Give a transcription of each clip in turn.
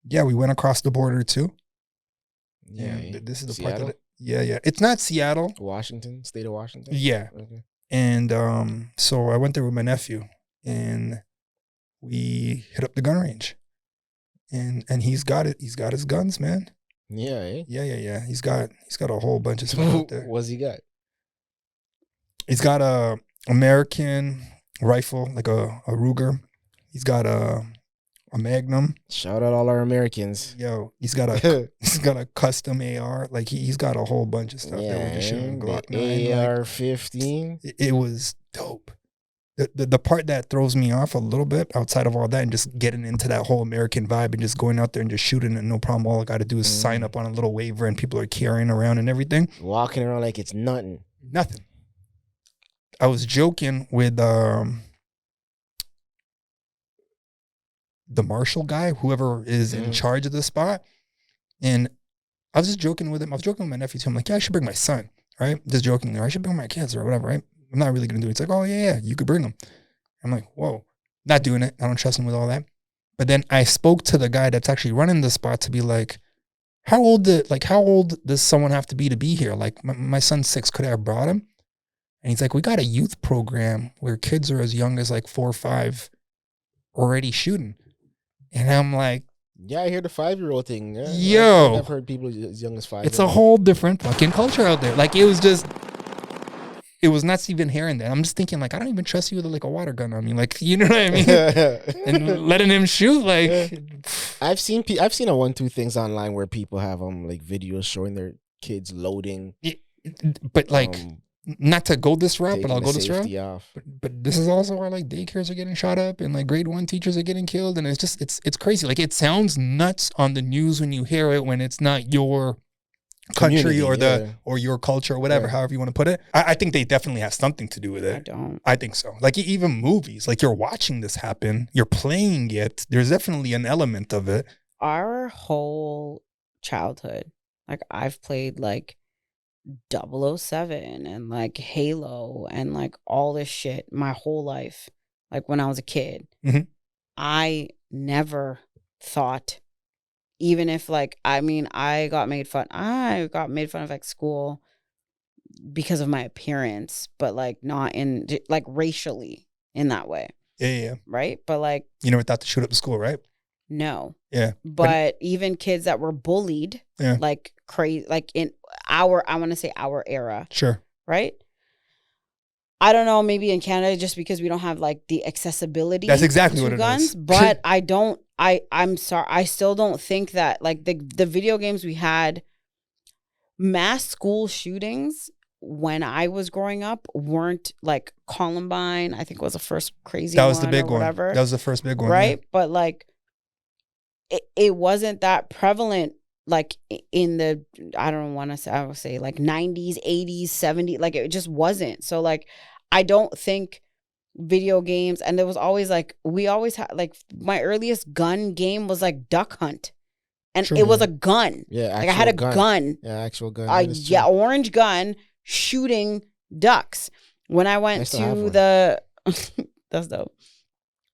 Yeah, we went across the border too. Yeah. And this is the Seattle? part that yeah. It's not Seattle. Washington, state of Washington. Yeah. Okay. And so I went there with my nephew and we hit up the gun range. And he's got it. He's got his guns, man. Yeah. Eh? Yeah. He's got a whole bunch of stuff out there. What's he got? He's got a American rifle, like a Ruger. He's got a Magnum. Shout out all our Americans. Yo, he's got a custom AR. Like he's got a whole bunch of stuff. Yeah, That was shooting Glock 9. AR-15. It was dope. The part that throws me off a little bit outside of all that and just getting into that whole American vibe and just going out there and just shooting and no problem. All I got to do is sign up on a little waiver and people are carrying around and everything. Walking around like it's nothing. Nothing. I was joking with the marshal guy, whoever is in charge of the spot. And I was just joking with him. I was joking with my nephew too. I'm like, yeah, I should bring my son, right? Just joking there. I should bring my kids or whatever, right? I'm not really going to do it. It's like, oh, yeah, you could bring them. I'm like, whoa, not doing it. I don't trust him with all that. But then I spoke to the guy that's actually running the spot to be like, how old does someone have to be here? Like, my son's 6. Could I have brought him? And he's like, we got a youth program where kids are as young as like 4 or 5 already shooting. And I'm like, yeah, I hear the 5-year-old thing. Yeah, yo, I've heard people as young as 5. It's a whole different fucking culture out there. Like, it was nuts even hearing that. I'm just thinking, like, I don't even trust you with like a water gun on me. Like, you know what I mean? And letting him shoot, like. I've seen a 1-2 things online where people have like videos showing their kids loading. But like, not to go this route, but I'll go this route. Off. But this is also where like daycares are getting shot up and like grade 1 teachers are getting killed. And it's just, it's crazy. Like, it sounds nuts on the news when you hear it, when it's not your country or your culture or whatever, however you want to put it. I think they definitely have something to do with it. I think so. Like, even movies, like, you're watching this happen, you're playing it. There's definitely an element of it. Our whole childhood, like, I've played like 007 and like Halo and like all this shit my whole life. Like, when I was a kid, I never thought, even if like, I mean, I got made fun of at school because of my appearance, but like not in like racially in that way. Yeah. Right. But like, you never thought to shoot up the school, right? No. Yeah. But even kids that were bullied, like crazy, like in I want to say our era. Sure. Right. I don't know, maybe in Canada, just because we don't have like the accessibility. That's exactly what it guns, is. But I'm sorry. I still don't think that like the video games we had, mass school shootings when I was growing up weren't like Columbine. I think was the first crazy one. That was the big one. Whatever. That was the first big one. Right. Yeah. But like, it wasn't that prevalent. Like in the, I don't want to say, I would say like 90s, 80s, 70s, like it just wasn't. So like, I don't think video games, and there was always like, we always had like, my earliest gun game was like Duck Hunt. And it was a gun. Yeah, like I had a gun. Yeah, actual gun. Orange gun shooting ducks. When I went to the, that's dope.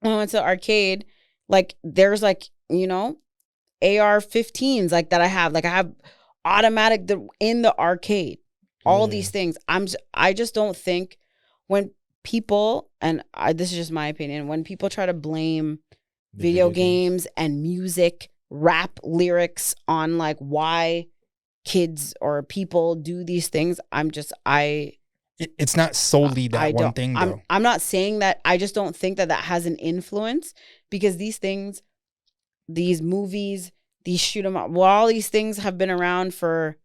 When I went to the arcade, like there's like, you know, AR-15s like that I have. Like I have automatic in the arcade. All these things. I just don't think when people, and this is just my opinion, when people try to blame video games and music, rap lyrics on like why kids or people do these things, it's not solely that one thing though. I'm not saying that. I just don't think that has an influence, because these things, these movies, these shoot 'em up, well, all these things have been around for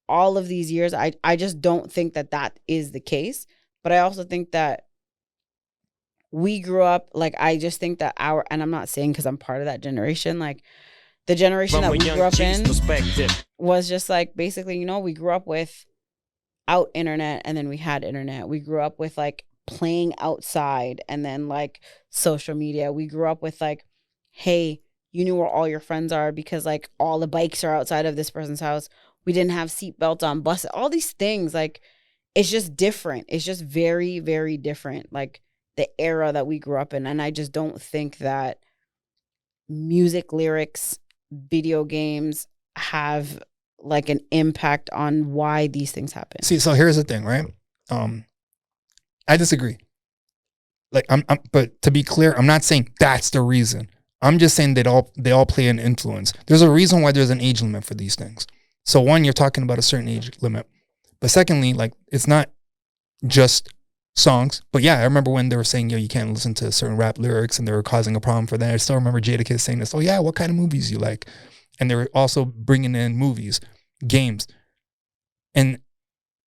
all of these years. I just don't think that is the case. But I also think that we grew up, like, I just think that and I'm not saying because I'm part of that generation, like the generation that we grew up in was just like, basically, you know, we grew up without internet and then we had internet. We grew up with like playing outside and then like social media. We grew up with like, hey, you knew where all your friends are because like all the bikes are outside of this person's house. We didn't have seatbelts on buses. All these things, like, it's just different. It's just very, very different. Like the era that we grew up in. And I just don't think that music lyrics video games have like an impact on why these things happen. See, so here's the thing, right? I disagree. Like but to be clear, I'm not saying that's the reason. I'm just saying they all play an influence. There's a reason why there's an age limit for these things. So one, you're talking about a certain age limit. But secondly, like it's not just songs. But yeah, I remember when they were saying, yo, you can't listen to certain rap lyrics and they were causing a problem for that. I still remember Jadakiss saying this, oh yeah, what kind of movies you like? And they were also bringing in movies, games. And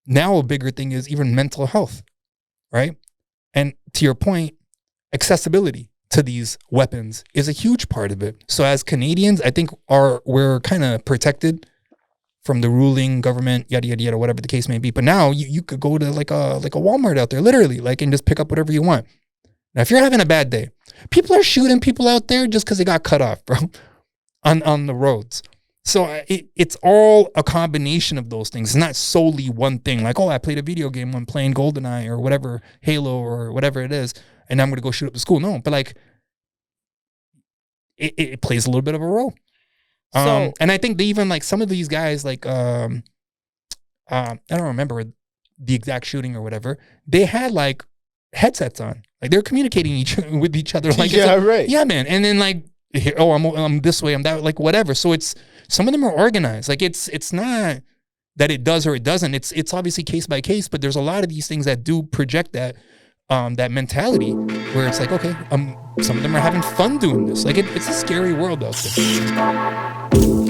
now a bigger thing is even mental health, right? And to your point, accessibility to these weapons is a huge part of it. So as Canadians, I think we're kind of protected from the ruling government, yada, yada, yada, whatever the case may be. But now you could go to like a Walmart out there, literally, like, and just pick up whatever you want. Now, if you're having a bad day, people are shooting people out there just because they got cut off, bro, on the roads. So it's all a combination of those things. It's not solely one thing. Like, oh, I played a video game when playing GoldenEye or whatever, Halo or whatever it is, and I'm going to go shoot up the school. No, but like, it plays a little bit of a role. So, and I think they even like some of these guys, like, I don't remember the exact shooting or whatever. They had like headsets on, like they're communicating with each other. Like, yeah, right. Yeah, man. And then like, oh, I'm this way, I'm that, like whatever. So it's, some of them are organized. Like it's not that it does or it doesn't. It's obviously case by case, but there's a lot of these things that do project that mentality where it's like, okay, some of them are having fun doing this. Like it's a scary world out there.